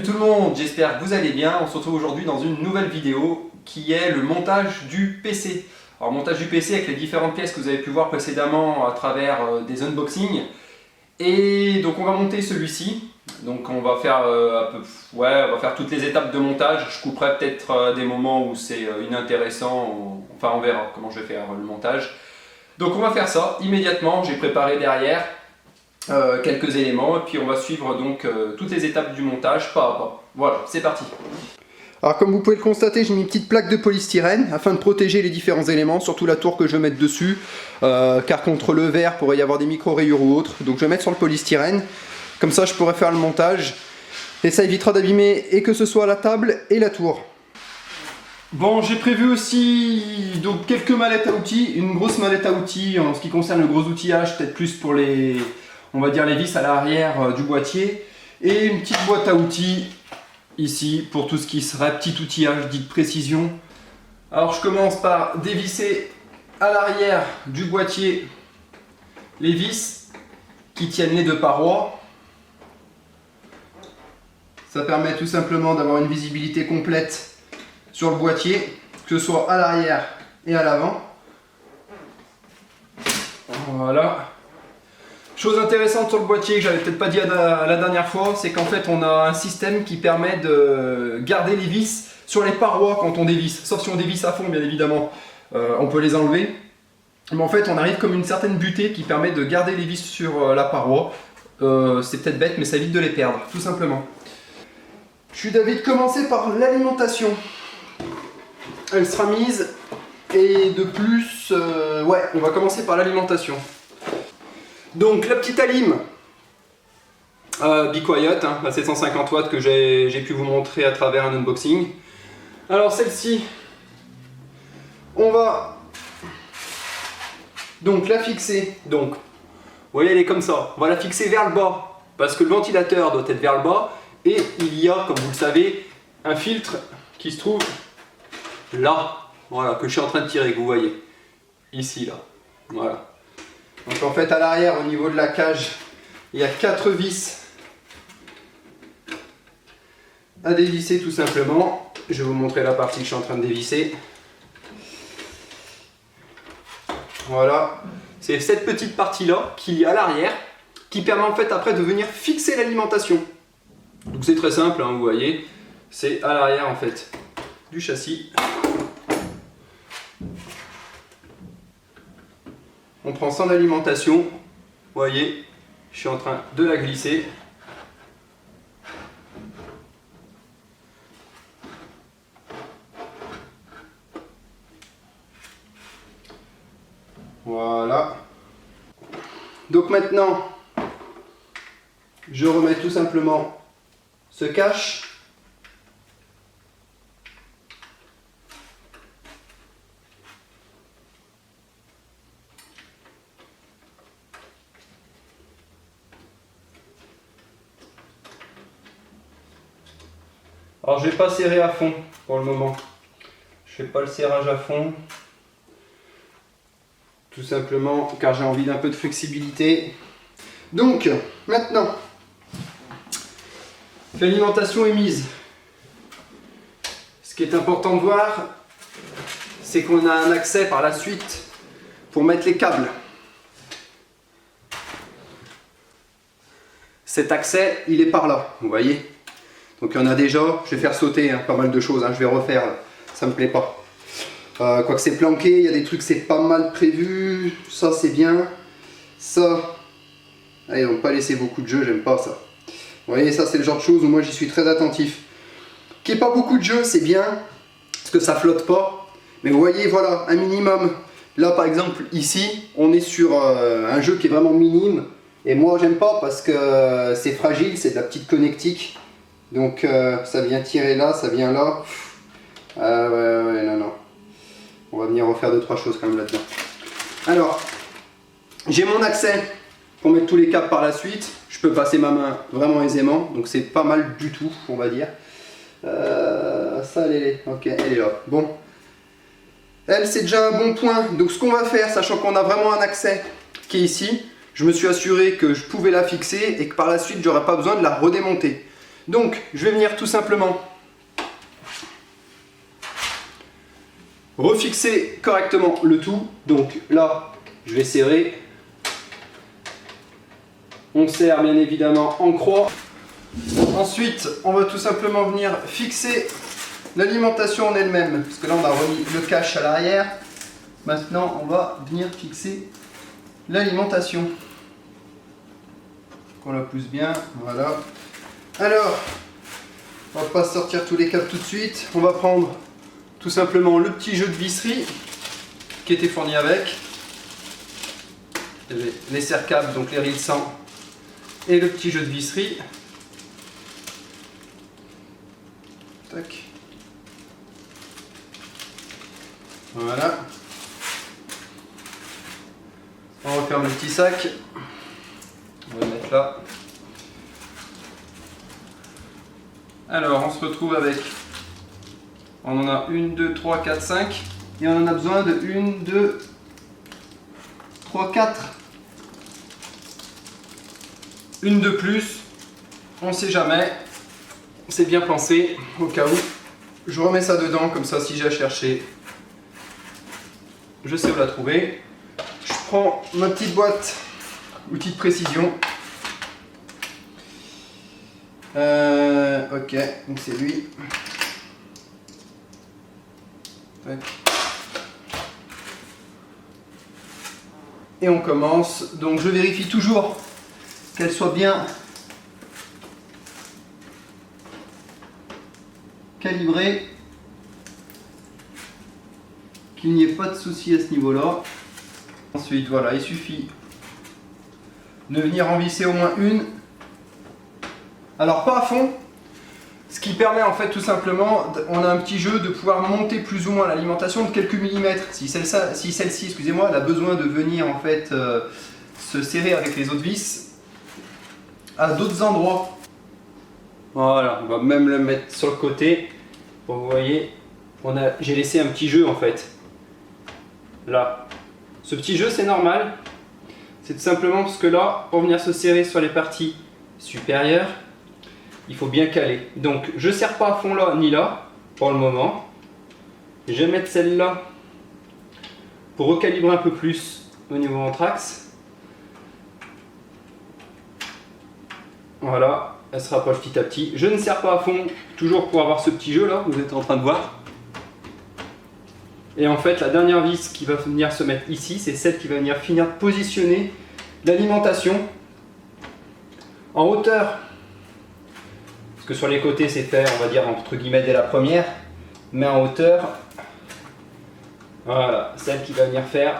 Salut tout le monde, j'espère que vous allez bien. On se retrouve aujourd'hui dans une nouvelle vidéo qui est le montage du PC. Alors montage du PC avec les différentes pièces que vous avez pu voir précédemment à travers des unboxings. Et donc on va monter celui-ci. Donc on va faire on va faire toutes les étapes de montage. Je couperai peut-être des moments où c'est inintéressant. Enfin on verra comment je vais faire le montage. Donc on va faire ça immédiatement. J'ai préparé derrière quelques éléments et puis on va suivre donc toutes les étapes du montage pas à pas. Voilà, c'est parti. Alors comme vous pouvez le constater, j'ai mis une petite plaque de polystyrène afin de protéger les différents éléments, surtout la tour que je vais mettre dessus, car contre le verre pourrait y avoir des micro-rayures ou autres. Donc je vais mettre sur le polystyrène, comme ça je pourrai faire le montage et ça évitera d'abîmer et que ce soit la table et la tour. Bon, j'ai prévu aussi donc quelques mallettes à outils, une grosse mallette à outils en ce qui concerne le gros outillage, peut-être plus pour les, on va dire les vis à l'arrière du boîtier, et une petite boîte à outils ici pour tout ce qui serait petit outillage dit de précision. Alors je commence par dévisser à l'arrière du boîtier les vis qui tiennent les deux parois. Ça permet tout simplement d'avoir une visibilité complète sur le boîtier, que ce soit à l'arrière et à l'avant. Voilà. Chose intéressante sur le boîtier que j'avais peut-être pas dit à la dernière fois, c'est qu'en fait on a un système qui permet de garder les vis sur les parois quand on dévisse. Sauf si on dévisse à fond bien évidemment, on peut les enlever. Mais en fait on arrive comme une certaine butée qui permet de garder les vis sur la paroi. C'est peut-être bête mais ça évite de les perdre, tout simplement. Je suis d'avis de commencer par l'alimentation. Elle sera mise et de plus, ouais, on va commencer par l'alimentation. Donc la petite alim Be Quiet, la 750 watts que j'ai pu vous montrer à travers un unboxing. Alors celle-ci, on va donc la fixer. Donc, vous voyez, elle est comme ça. On va la fixer vers le bas parce que le ventilateur doit être vers le bas et il y a, comme vous le savez, un filtre qui se trouve là, voilà, que je suis en train de tirer, que vous voyez, ici, là, voilà. Donc en fait à l'arrière, au niveau de la cage, il y a 4 vis à dévisser tout simplement. Je vais vous montrer la partie que je suis en train de dévisser. Voilà, c'est cette petite partie-là qu'il y a à l'arrière, qui permet en fait après de venir fixer l'alimentation. Donc c'est très simple, vous voyez, c'est à l'arrière en fait du châssis. On prend son alimentation, vous voyez, je suis en train de la glisser. Voilà. Donc maintenant, je remets tout simplement ce cache. Alors je vais pas serrer à fond pour le moment. Je fais pas le serrage à fond. Tout simplement car j'ai envie d'un peu de flexibilité. Donc maintenant, l'alimentation est mise. Ce qui est important de voir, c'est qu'on a un accès par la suite pour mettre les câbles. Cet accès, il est par là, vous voyez. Donc il y en a déjà, je vais faire sauter pas mal de choses, je vais refaire, ça me plaît pas. Quoique c'est planqué, il y a des trucs c'est pas mal prévu, ça c'est bien, ça, ils n'ont pas laissé beaucoup de jeu, j'aime pas ça. Vous voyez, ça c'est le genre de choses où moi j'y suis très attentif. Qu'il n'y ait pas beaucoup de jeu, c'est bien, parce que ça flotte pas, mais vous voyez, voilà, un minimum. Là par exemple, ici, on est sur un jeu qui est vraiment minime, et moi j'aime pas parce que c'est fragile, c'est de la petite connectique. Donc ça vient tirer là, ça vient là. Ah ouais, non. On va venir refaire 2-3 choses quand même là-dedans. Alors, j'ai mon accès pour mettre tous les câbles par la suite. Je peux passer ma main vraiment aisément, donc c'est pas mal du tout, on va dire. Ça, elle est là. Ok, elle est là. Bon. Elle, c'est déjà un bon point. Donc ce qu'on va faire, sachant qu'on a vraiment un accès qui est ici, je me suis assuré que je pouvais la fixer et que par la suite, j'aurais pas besoin de la redémonter. Donc, je vais venir tout simplement refixer correctement le tout. Donc là, je vais serrer. On serre bien évidemment en croix. Ensuite, on va tout simplement venir fixer l'alimentation en elle-même. Parce que là, on a remis le cache à l'arrière. Maintenant, on va venir fixer l'alimentation. On la pousse bien, voilà. Alors, on va pas sortir tous les câbles tout de suite. On va prendre tout simplement le petit jeu de visserie qui était fourni avec. Les serre-câbles, donc les rilles 100 et le petit jeu de visserie. Tac. Voilà. On referme le petit sac. On va le mettre là. Alors, on se retrouve avec, on en a 1, 2, 3, 4, 5, et on en a besoin de 1, 2, 3, 4. Une de plus, on ne sait jamais, c'est bien pensé, au cas où. Je remets ça dedans, comme ça si j'ai à chercher, je sais où la trouver. Je prends ma petite boîte, outil de précision. Ok, donc c'est lui. Tac. Et on commence. Donc je vérifie toujours qu'elle soit bien calibrée, qu'il n'y ait pas de souci à ce niveau-là. Ensuite, voilà, il suffit de venir en visser au moins une. Alors pas à fond, ce qui permet en fait tout simplement, on a un petit jeu de pouvoir monter plus ou moins l'alimentation de quelques millimètres. Si celle-ci, excusez-moi, elle a besoin de venir en fait se serrer avec les autres vis à d'autres endroits. Voilà, on va même le mettre sur le côté. Bon, vous voyez, j'ai laissé un petit jeu en fait. Là, ce petit jeu c'est normal. C'est tout simplement parce que là, pour venir se serrer sur les parties supérieures, il faut bien caler. Donc je ne serre pas à fond là ni là pour le moment. Je vais mettre celle-là pour recalibrer un peu plus au niveau ventre-axe. Voilà, elle se rapproche petit à petit. Je ne serre pas à fond, toujours pour avoir ce petit jeu là, vous êtes en train de voir. Et en fait, la dernière vis qui va venir se mettre ici, c'est celle qui va venir finir de positionner l'alimentation en hauteur. Parce que sur les côtés, c'est fait, on va dire, entre guillemets, dès la première. Mais en hauteur, voilà, celle qui va venir faire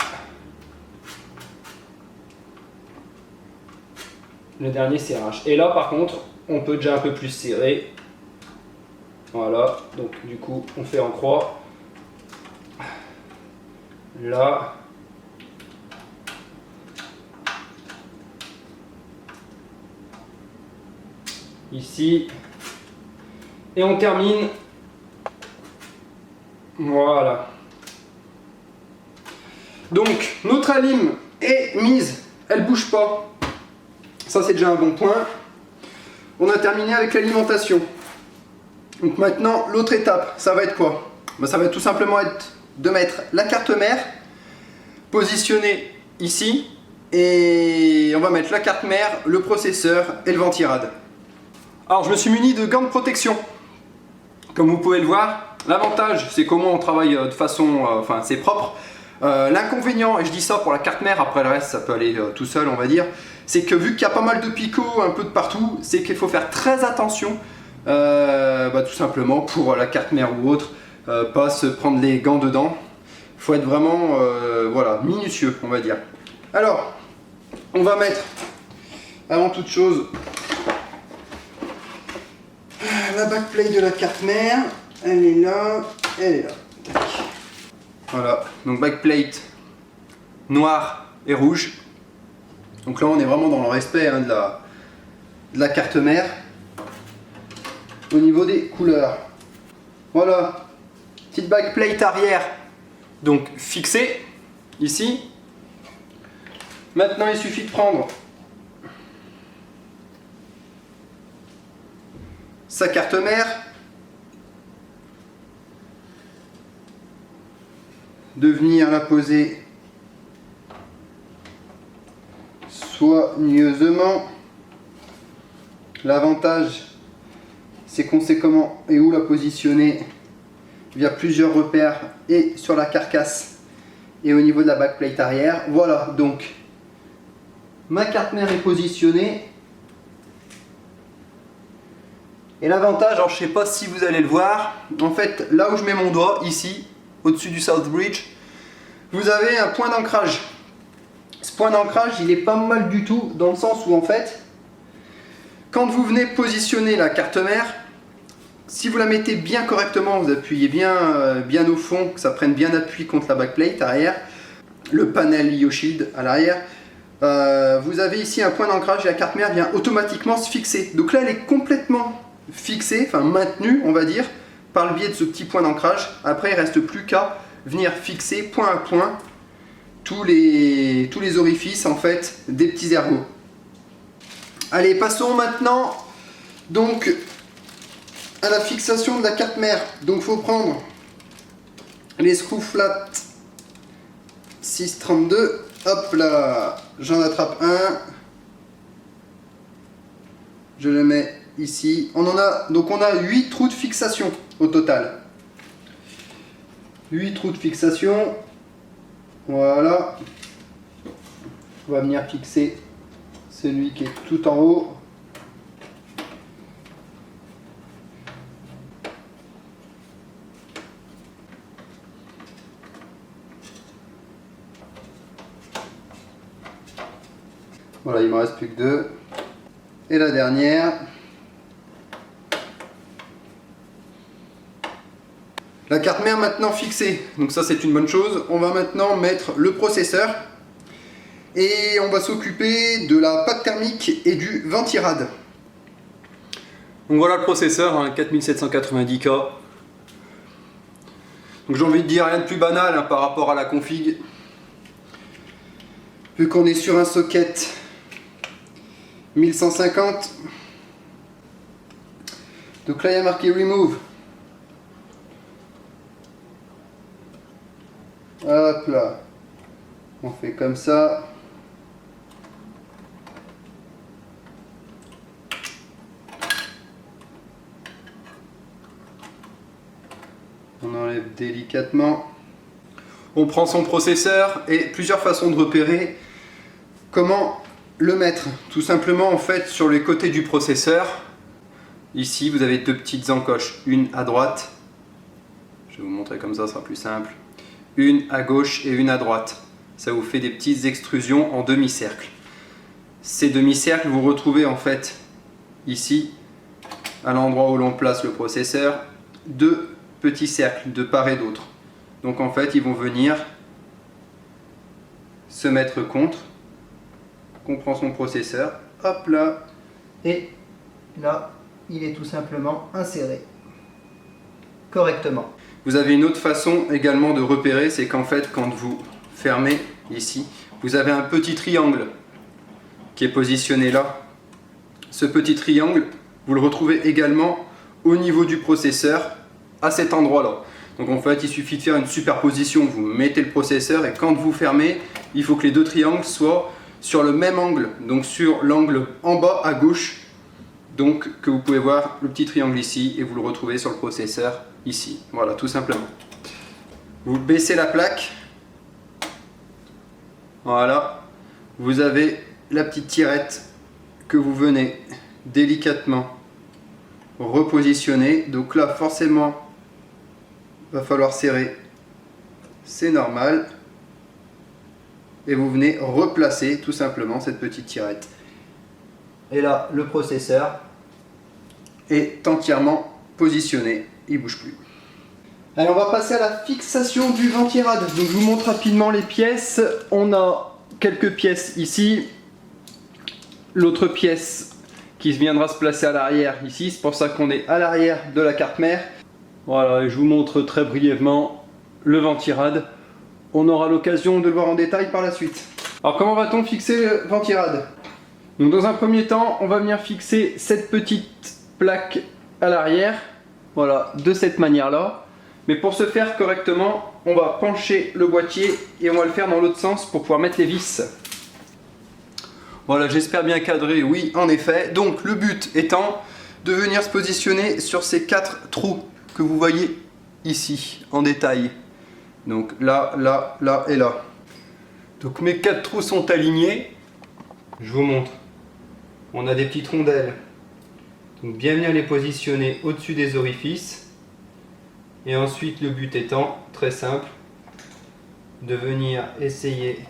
le dernier serrage. Et là, par contre, on peut déjà un peu plus serrer. Voilà, donc du coup, on fait en croix. Là. Ici. Et on termine. Voilà. Donc, notre alim est mise. Elle bouge pas. Ça, c'est déjà un bon point. On a terminé avec l'alimentation. Donc maintenant, l'autre étape, ça va être quoi? Ça va tout simplement être de mettre la carte mère positionnée ici. Et on va mettre la carte mère, le processeur et le ventirad. Alors, je me suis muni de gants de protection. Comme vous pouvez le voir, l'avantage, c'est comment on travaille de façon, c'est propre. L'inconvénient, et je dis ça pour la carte mère, après le reste ça peut aller tout seul on va dire, c'est que vu qu'il y a pas mal de picots un peu de partout, c'est qu'il faut faire très attention, tout simplement pour la carte mère ou autre, pas se prendre les gants dedans. Il faut être vraiment voilà, minutieux on va dire. Alors, on va mettre avant toute chose la backplate de la carte mère, elle est là, elle est là. Tac. Voilà, donc backplate noir et rouge. Donc là on est vraiment dans le respect de la carte mère au niveau des couleurs. Voilà, petite backplate arrière, donc fixée ici. Maintenant il suffit de prendre sa carte mère, de venir la poser soigneusement. L'avantage, c'est qu'on sait comment et où la positionner via plusieurs repères et sur la carcasse et au niveau de la backplate arrière. Voilà, donc ma carte mère est positionnée. Et l'avantage, alors je sais pas si vous allez le voir, en fait là où je mets mon doigt, ici, au-dessus du South Bridge, vous avez un point d'ancrage. Ce point d'ancrage, il est pas mal du tout, dans le sens où en fait, quand vous venez positionner la carte mère, si vous la mettez bien correctement, vous appuyez bien au fond, que ça prenne bien appui contre la backplate arrière, le panel IO-Shield à l'arrière, vous avez ici un point d'ancrage et la carte mère vient automatiquement se fixer. Donc là, elle est complètement fixée, enfin maintenue, on va dire, par le biais de ce petit point d'ancrage. Après, il ne reste plus qu'à venir fixer point à point tous les orifices en fait des petits ergots. Allez, passons maintenant donc à la fixation de la carte mère. Donc il faut prendre les screw flat 632. Hop là, j'en attrape un. Je le mets ici. On a 8 trous de fixation au total. 8 trous de fixation. Voilà. On va venir fixer celui qui est tout en haut. Voilà, il me reste plus que 2. Et la dernière. La carte mère maintenant fixée, donc ça c'est une bonne chose. On va maintenant mettre le processeur et on va s'occuper de la pâte thermique et du ventirad. Donc voilà le processeur, hein, 4790K. Donc j'ai envie de dire rien de plus banal hein, par rapport à la config. Vu qu'on est sur un socket 1150. Donc là il y a marqué Remove. Hop là. On fait comme ça. On enlève délicatement. On prend son processeur et Plusieurs façons de repérer comment le mettre. tout simplement en fait sur les côtés du processeur, ici vous avez 2 petites encoches, une à droite, je vais vous montrer comme ça sera plus simple, une à gauche et une à droite. Ça vous fait des petites extrusions en demi-cercle. Ces demi-cercles vous retrouvez en fait ici, à l'endroit où l'on place le processeur, 2 petits cercles de part et d'autre. Donc en fait ils vont venir se mettre contre. On prend son processeur, hop là, et là il est tout simplement inséré correctement. Vous avez une autre façon également de repérer, c'est qu'en fait quand vous fermez ici, vous avez un petit triangle qui est positionné là. Ce petit triangle, vous le retrouvez également au niveau du processeur, à cet endroit là. Donc en fait il suffit de faire une superposition, vous mettez le processeur et quand vous fermez, il faut que les 2 triangles soient sur le même angle, donc sur l'angle en bas à gauche, donc que vous pouvez voir le petit triangle ici et vous le retrouvez sur le processeur ici. Voilà, tout simplement. Vous baissez la plaque, voilà, vous avez la petite tirette que vous venez délicatement repositionner. Donc là forcément va falloir serrer, c'est normal. Et vous venez replacer tout simplement cette petite tirette. Et là, le processeur est entièrement positionné, il ne bouge plus. Allez, on va passer à la fixation du ventirad. Donc je vous montre rapidement les pièces. On a quelques pièces ici. L'autre pièce qui viendra se placer à l'arrière ici. C'est pour ça qu'on est à l'arrière de la carte mère. Voilà, et je vous montre très brièvement le ventirad. On aura l'occasion de le voir en détail par la suite. Alors comment va-t-on fixer le ventirad? Donc dans un premier temps, on va venir fixer cette petite plaque à l'arrière, voilà, de cette manière-là. Mais pour ce faire correctement, on va pencher le boîtier et on va le faire dans l'autre sens pour pouvoir mettre les vis. Voilà, j'espère bien cadré, oui, en effet. Donc le but étant de venir se positionner sur ces 4 trous que vous voyez ici, en détail. Donc là, là, là et là. Donc mes 4 trous sont alignés. Je vous montre. On a des petites rondelles. Donc bien venir les positionner au-dessus des orifices. Et ensuite le but étant, très simple, de venir essayer,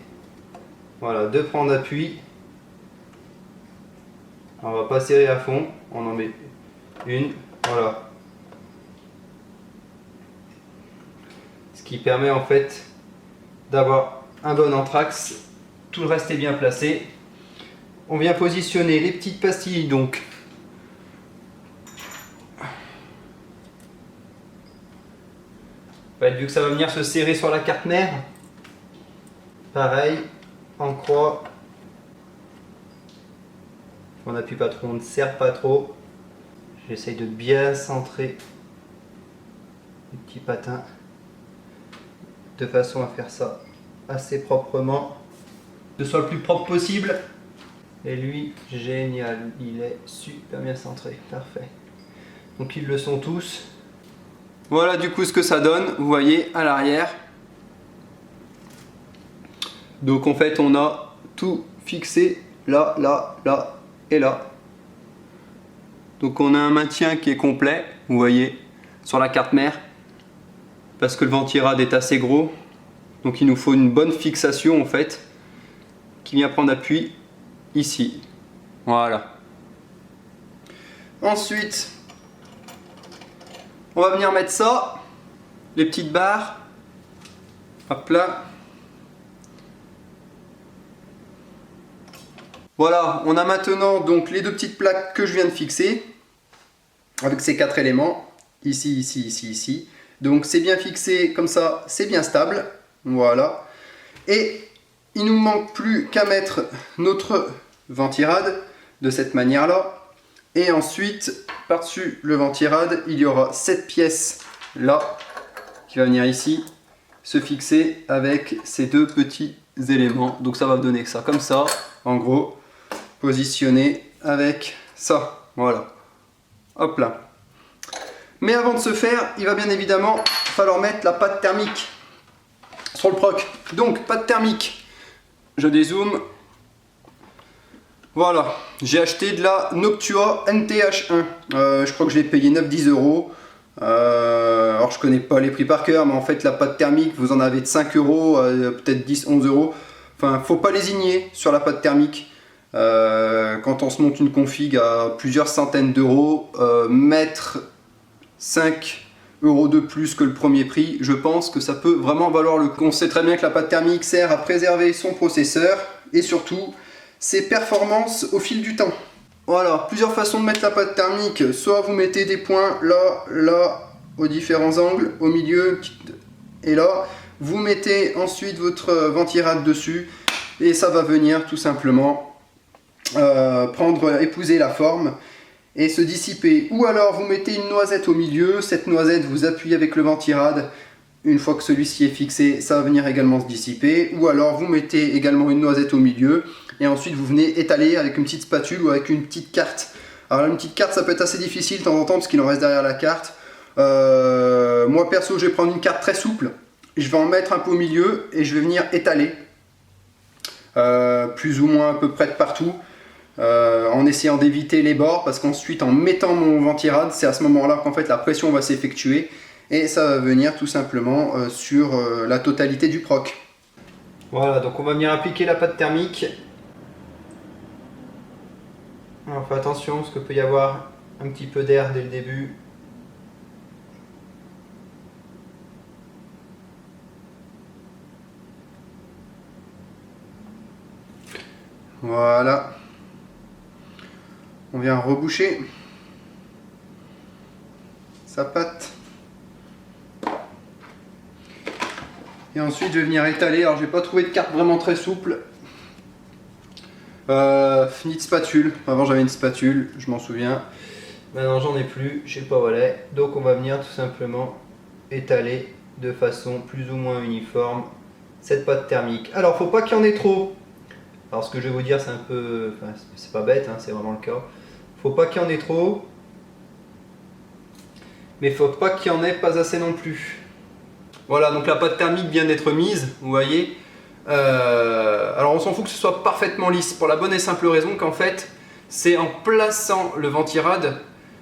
voilà, de prendre appui. On va pas serrer à fond, on en met une, voilà. Ce qui permet en fait d'avoir un bon anthrax, tout le reste est bien placé. On vient positionner les petites pastilles donc. Vu que ça va venir se serrer sur la carte mère, pareil, en croix. On n'appuie pas trop, on ne serre pas trop. J'essaye de bien centrer les petits patins de façon à faire ça assez proprement, que ce soit le plus propre possible. Et lui, génial, il est super bien centré, parfait. Donc ils le sont tous. Voilà du coup ce que ça donne, vous voyez à l'arrière. Donc en fait on a tout fixé là, là, là et là. Donc on a un maintien qui est complet, vous voyez, sur la carte mère. Parce que le ventirad est assez gros. Donc il nous faut une bonne fixation en fait, qui vient prendre appui ici. Voilà. Ensuite, on va venir mettre ça, les petites barres, hop là. Voilà, on a maintenant donc les 2 petites plaques que je viens de fixer, avec ces 4 éléments, ici, ici, ici, ici. Donc c'est bien fixé comme ça, c'est bien stable, voilà. Et il nous manque plus qu'à mettre notre ventirad de cette manière-là. Et ensuite, par-dessus le ventirad, il y aura cette pièce là, qui va venir ici, se fixer avec ces 2 petits éléments. Donc ça va donner ça comme ça, en gros, positionné avec ça, voilà. Hop là. Mais avant de se faire, il va bien évidemment falloir mettre la pâte thermique sur le proc. Donc, pâte thermique, je dézoome. Voilà, j'ai acheté de la Noctua NTH1. Je crois que je l'ai payé 9-10 €. Alors je connais pas les prix par cœur, mais en fait la pâte thermique, vous en avez de 5 €, peut-être 10-11 €. Enfin, faut pas lésigner sur la pâte thermique. Quand on se monte une config à plusieurs centaines d'euros, mettre 5 € de plus que le premier prix, je pense que ça peut vraiment valoir le coup. On sait très bien que la pâte thermique sert à préserver son processeur et surtout ses performances au fil du temps. Voilà, plusieurs façons de mettre la pâte thermique. Soit vous mettez des points là, là, aux différents angles, au milieu et là. Vous mettez ensuite votre ventirad dessus et ça va venir tout simplement épouser la forme et se dissiper. Ou alors vous mettez une noisette au milieu, cette noisette vous appuyez avec le ventirad. Une fois que celui-ci est fixé, ça va venir également se dissiper. Ou alors vous mettez également une noisette au milieu et ensuite vous venez étaler avec une petite spatule ou avec une petite carte. Alors une petite carte, ça peut être assez difficile de temps en temps parce qu'il en reste derrière la carte. Moi perso, je vais prendre une carte très souple. Je vais en mettre un peu au milieu et je vais venir étaler. Plus ou moins à peu près de partout. En essayant d'éviter les bords parce qu'ensuite en mettant mon ventirad, c'est à ce moment là qu'en fait la pression va s'effectuer et ça va venir tout simplement sur la totalité du proc. Voilà, donc on va venir appliquer la pâte thermique. Alors fais attention parce qu'il peut y avoir un petit peu d'air dès le début. Voilà. On vient reboucher sa pâte. Et ensuite je vais venir étaler. Alors j'ai pas trouvé de carte vraiment très souple. Ni de spatule. Avant j'avais une spatule, je m'en souviens. Maintenant j'en ai plus, je sais pas où elle est. Donc on va venir tout simplement étaler de façon plus ou moins uniforme cette pâte thermique. Alors faut pas qu'il y en ait trop. Alors ce que je vais vous dire c'est un peu, enfin, c'est pas bête, hein, c'est vraiment le cas. Faut pas qu'il y en ait trop. Mais faut pas qu'il y en ait pas assez non plus. Voilà, donc la pâte thermique vient d'être mise, vous voyez. Alors on s'en fout que ce soit parfaitement lisse, pour la bonne et simple raison qu'en fait, c'est en plaçant le ventirad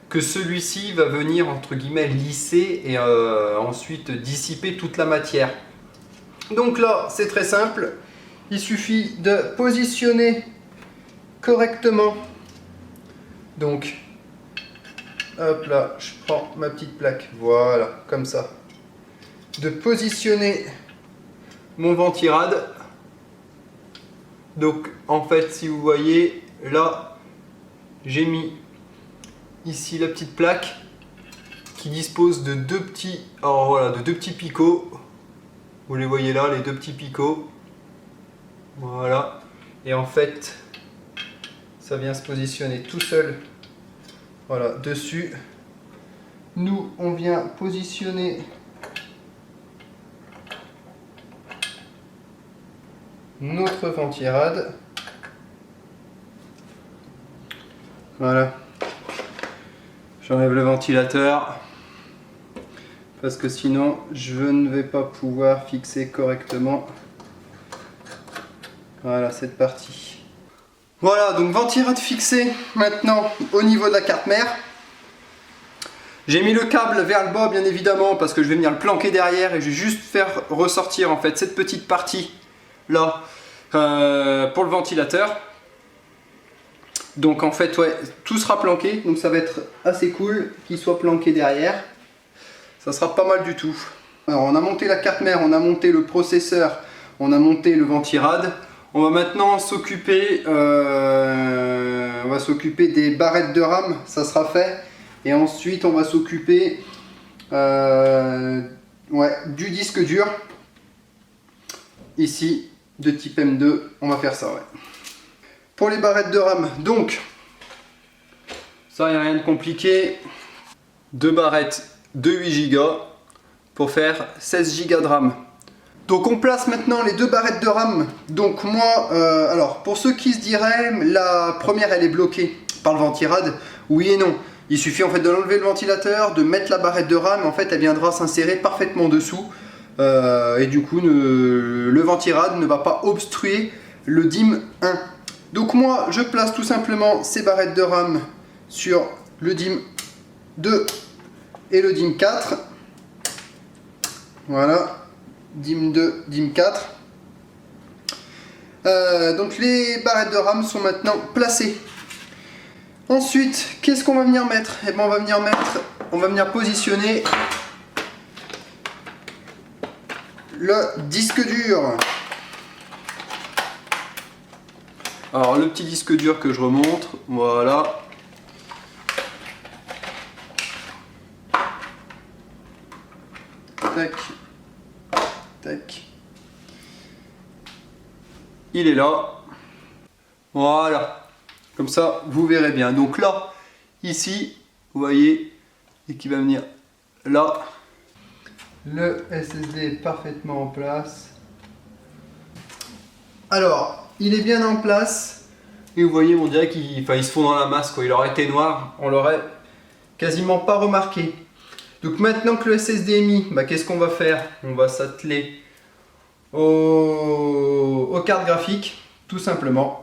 que celui-ci va venir entre guillemets lisser et ensuite dissiper toute la matière. Donc là, c'est très simple, il suffit de positionner correctement. Donc, hop là, je prends ma petite plaque, voilà, comme ça. De positionner mon ventirad. Donc en fait, si vous voyez, là, j'ai mis ici la petite plaque qui dispose de deux petits, alors voilà, de deux petits picots. Vous les voyez là, les deux petits picots. Voilà. Et en fait, ça vient se positionner tout seul. Voilà, dessus. Nous, on vient positionner notre ventirad. Voilà. J'enlève le ventilateur parce que sinon je ne vais pas pouvoir fixer correctement. Voilà cette partie. Voilà, donc ventirad fixé maintenant au niveau de la carte mère. J'ai mis le câble vers le bas bien évidemment parce que je vais venir le planquer derrière et je vais juste faire ressortir en fait cette petite partie là pour le ventilateur. Donc en fait ouais, tout sera planqué, donc ça va être assez cool qu'il soit planqué derrière. Ça sera pas mal du tout. Alors on a monté la carte mère, on a monté le processeur, on a monté le ventirad. On va maintenant s'occuper des barrettes de RAM, ça sera fait. Et ensuite on va s'occuper du disque dur. Ici, de type M2, on va faire ça, ouais. Pour les barrettes de RAM, donc, ça, il n'y a rien de compliqué. Deux barrettes de 8 Go pour faire 16 Go de RAM. Donc on place maintenant les deux barrettes de RAM. Donc moi, alors pour ceux qui se diraient, la première elle est bloquée par le ventirad, oui et non. Il suffit en fait de l'enlever le ventilateur, de mettre la barrette de RAM, en fait elle viendra s'insérer parfaitement dessous. Et du coup le ventirad ne va pas obstruer le DIMM 1. Donc moi je place tout simplement ces barrettes de RAM sur le DIMM 2 et le DIMM 4. Voilà, DIMM 2, DIMM 4. Donc les barrettes de RAM sont maintenant placées. Ensuite, qu'est-ce qu'on va venir mettre? Eh ben, on va venir positionner le disque dur. Alors le petit disque dur que je remonte, voilà. Tac, tac. Il est là. Voilà. Comme ça, vous verrez bien. Donc là, ici, vous voyez, et qui va venir là. Le SSD est parfaitement en place. Alors, il est bien en place. Et vous voyez, on dirait qu'il se fond dans la masse, quoi. Il aurait été noir, on l'aurait quasiment pas remarqué. Donc maintenant que le SSD est mis, bah, qu'est-ce qu'on va faire? On va s'atteler aux cartes graphiques, tout simplement.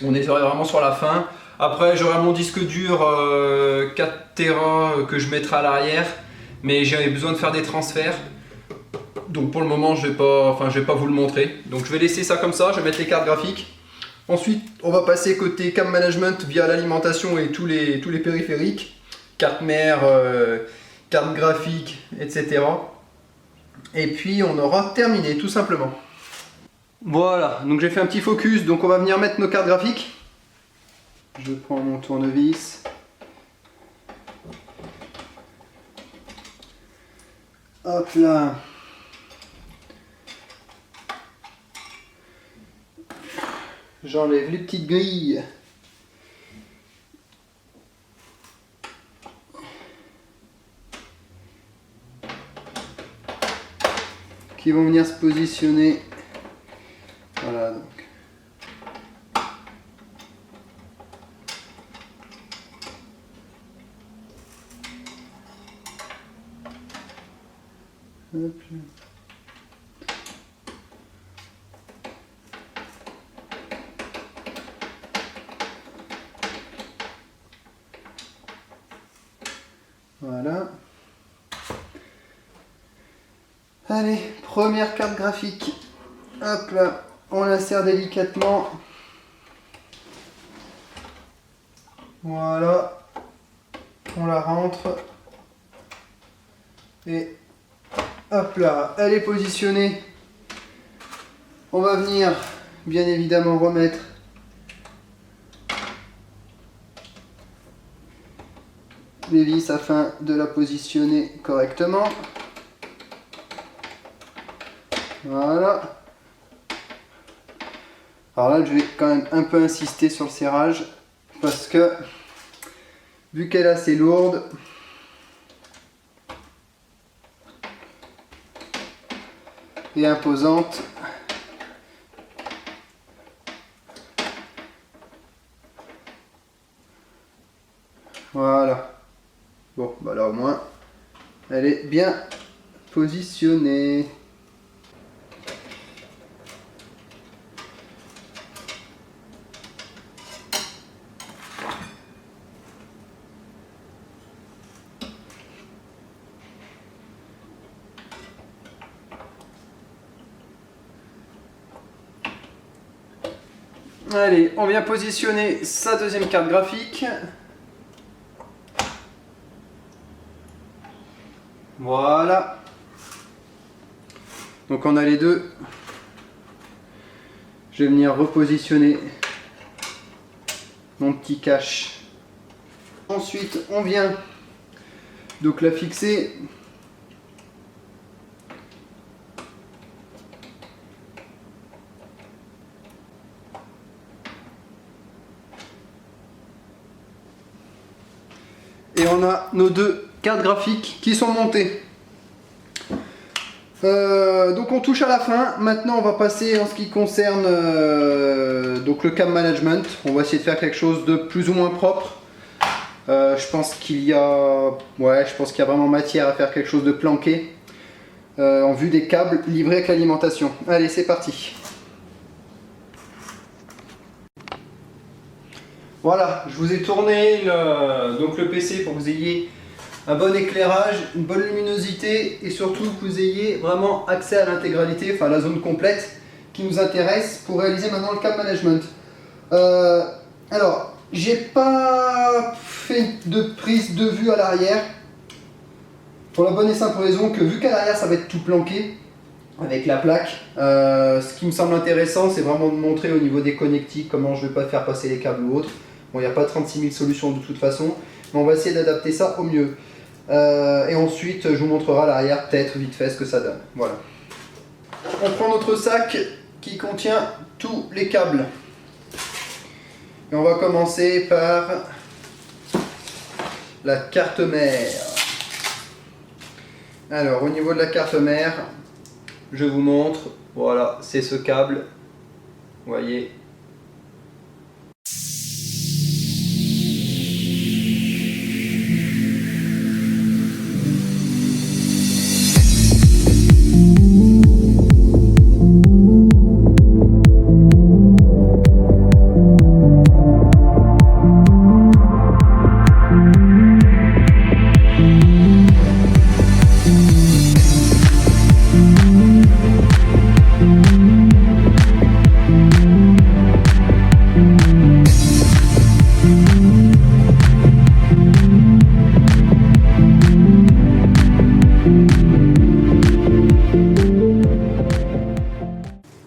On est vraiment sur la fin. Après, j'aurai mon disque dur 4 Tera que je mettrai à l'arrière, mais j'avais besoin de faire des transferts. Donc pour le moment, je vais pas vous le montrer. Donc je vais laisser ça comme ça, je vais mettre les cartes graphiques. Ensuite, on va passer côté cam management via l'alimentation et tous les périphériques, carte mère, carte graphique, etc. Et puis on aura terminé tout simplement. Voilà, donc j'ai fait un petit focus, donc on va venir mettre nos cartes graphiques. Je prends mon tournevis. Hop là. J'enlève les petites grilles. qui vont venir se positionner. Voilà donc. Hop là. Voilà. Allez, première carte graphique. Hop là, on l'insère délicatement. Voilà. On la rentre. Et hop là, elle est positionnée. On va venir, bien évidemment, remettre les vis afin de la positionner correctement. Voilà. Alors là, je vais quand même un peu insister sur le serrage parce que vu qu'elle est assez lourde, et imposante, voilà. Bon, bah là au moins, elle est bien positionnée. Allez, on vient positionner sa deuxième carte graphique. Voilà. Donc on a les deux. Je vais venir repositionner mon petit cache. Ensuite, on vient donc la fixer. Et on a nos deux cartes graphiques qui sont montées. Donc on touche à la fin. Maintenant on va passer en ce qui concerne donc le cam management. On va essayer de faire quelque chose de plus ou moins propre. Je pense qu'il y a vraiment matière à faire quelque chose de planqué en vue des câbles livrés avec l'alimentation. Allez, c'est parti. Voilà, je vous ai tourné le PC pour que vous ayez un bon éclairage, une bonne luminosité et surtout que vous ayez vraiment accès à l'intégralité, enfin la zone complète qui nous intéresse pour réaliser maintenant le cam management. Alors, j'ai pas fait de prise de vue à l'arrière pour la bonne et simple raison que vu qu'à l'arrière ça va être tout planqué avec la plaque, ce qui me semble intéressant c'est vraiment de montrer au niveau des connectiques comment je vais pas faire passer les câbles ou autre. Bon, il n'y a pas 36 000 solutions de toute façon, mais on va essayer d'adapter ça au mieux. Et ensuite, je vous montrerai à l'arrière peut-être vite fait ce que ça donne. Voilà. On prend notre sac qui contient tous les câbles. Et on va commencer par la carte mère. Alors, au niveau de la carte mère, je vous montre. Voilà, c'est ce câble. Vous voyez.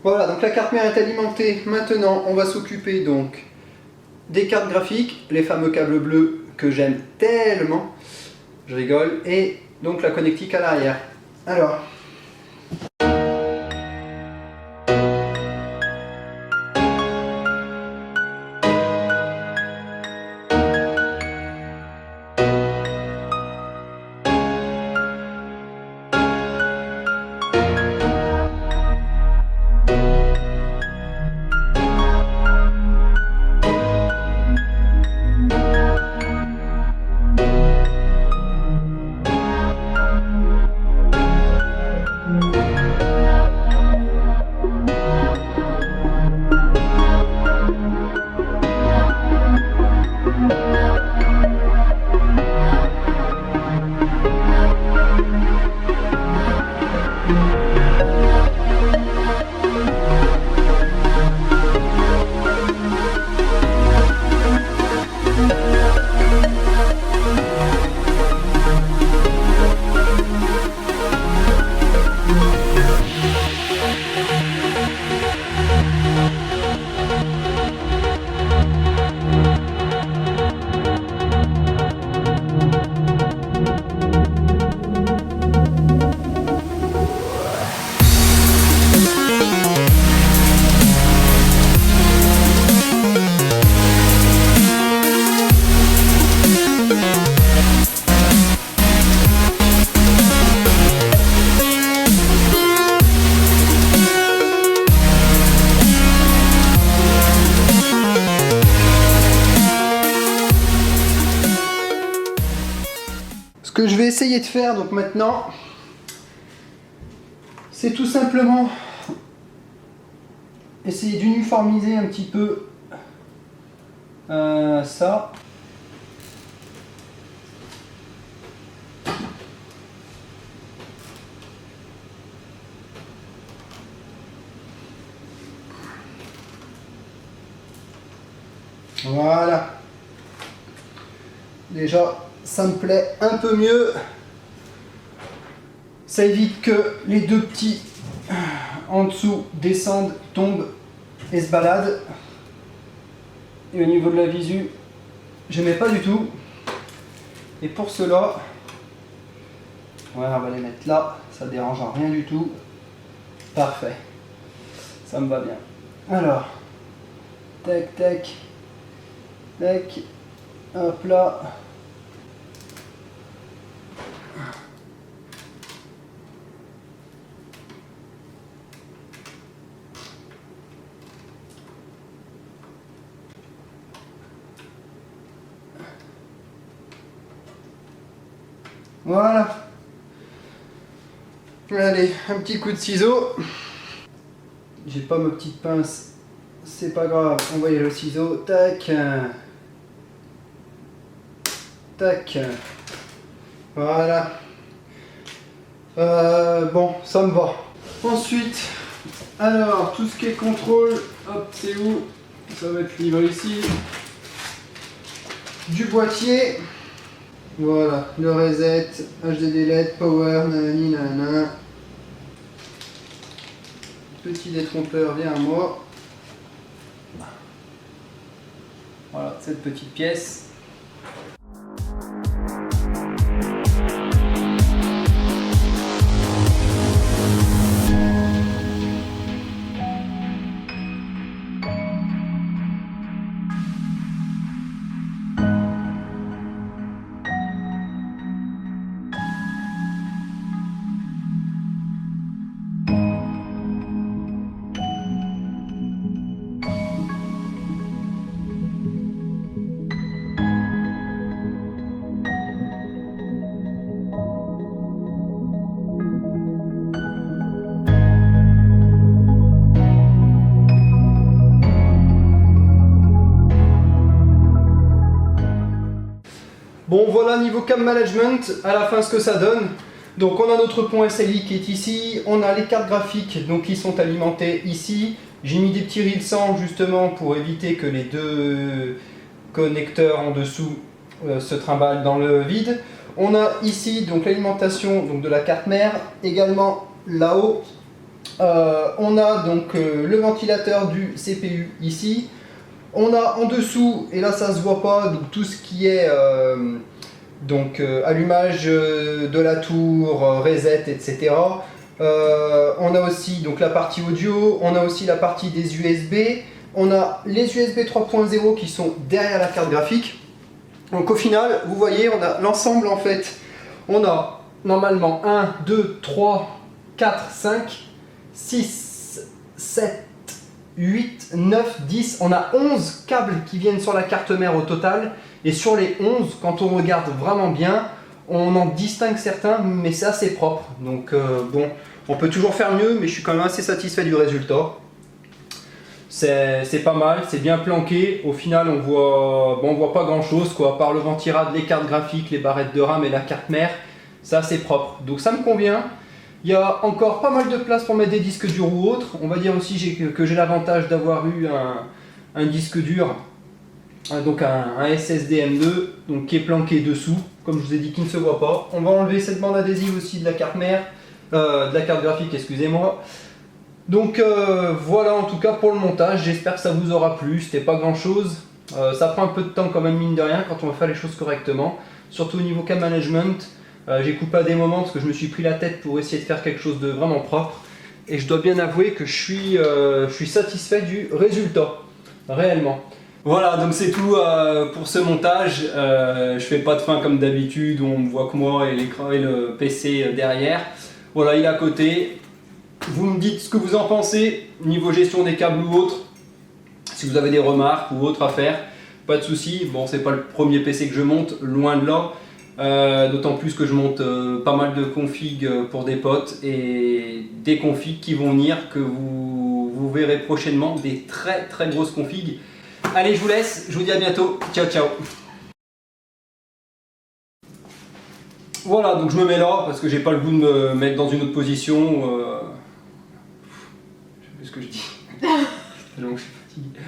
Voilà, donc la carte mère est alimentée. Maintenant, on va s'occuper donc des cartes graphiques, les fameux câbles bleus que j'aime tellement. Je rigole. Et donc la connectique à l'arrière. Alors. essayer de faire donc maintenant, c'est tout simplement essayer d'uniformiser un petit peu ça. Voilà. Déjà, ça me plaît un peu mieux. Ça évite que les deux petits en dessous descendent, tombent et se baladent. Et au niveau de la visu, je n'aimais pas du tout. Et pour cela, voilà, on va les mettre là. Ça ne dérange en rien du tout. Parfait. Ça me va bien. Alors, tac, tac. Tac, hop là. Voilà. Allez, un petit coup de ciseau. J'ai pas ma petite pince, c'est pas grave. On va y aller au ciseau. Tac. Tac. Voilà. Bon, ça me va. Ensuite, alors, tout ce qui est contrôle, hop, c'est où? Ça va être livré ici. Du boîtier. Voilà, le reset, HDD LED, power, nanani, nanana. Petit détrompeur, viens à moi. Voilà, cette petite pièce. Bon, voilà niveau cam management, à la fin ce que ça donne. Donc on a notre pont SLI qui est ici, on a les cartes graphiques donc qui sont alimentées ici. J'ai mis des petits reels 100 justement pour éviter que les deux connecteurs en dessous se trimballent dans le vide. On a ici donc l'alimentation donc de la carte mère, également là-haut. On a donc le ventilateur du CPU ici. On a en dessous, et là ça se voit pas, donc tout ce qui est allumage de la tour, reset, etc. On a aussi donc la partie audio, on a aussi la partie des USB, on a les USB 3.0 qui sont derrière la carte graphique. Donc au final, vous voyez, on a l'ensemble en fait. On a normalement 1, 2, 3, 4, 5, 6, 7, 8, 9, 10, on a 11 câbles qui viennent sur la carte mère au total, et sur les 11, quand on regarde vraiment bien, on en distingue certains, mais c'est assez propre, donc bon, on peut toujours faire mieux, mais je suis quand même assez satisfait du résultat. C'est pas mal, c'est bien planqué, au final on voit pas grand chose, quoi, à part le ventirad, les cartes graphiques, les barrettes de RAM et la carte mère, c'est assez propre, donc ça me convient. Il y a encore pas mal de place pour mettre des disques durs ou autres. On va dire aussi que j'ai l'avantage d'avoir eu un disque dur, donc un SSD M2, donc qui est planqué dessous, comme je vous ai dit, qui ne se voit pas. On va enlever cette bande adhésive aussi de la carte mère, de la carte graphique, excusez-moi. Donc voilà en tout cas pour le montage, j'espère que ça vous aura plu, c'était pas grand chose. Ça prend un peu de temps quand même mine de rien quand on va faire les choses correctement, surtout au niveau cam management. J'ai coupé à des moments parce que je me suis pris la tête pour essayer de faire quelque chose de vraiment propre. Et je dois bien avouer que je suis satisfait du résultat, réellement. Voilà, donc c'est tout pour ce montage. Je fais pas de fin comme d'habitude où on me voit que moi et l'écran et le PC derrière. Voilà, il est à côté. Vous me dites ce que vous en pensez, niveau gestion des câbles ou autre. Si vous avez des remarques ou autres à faire, pas de souci. Bon, c'est pas le premier PC que je monte, loin de là. D'autant plus que je monte pas mal de configs pour des potes et des configs qui vont venir que vous verrez prochainement, des très grosses configs. Allez, je vous laisse, je vous dis à bientôt, ciao ciao. Voilà, donc je me mets là parce que j'ai pas le goût de me mettre dans une autre position. Je sais plus ce que je dis. Tellement que je suis fatigué.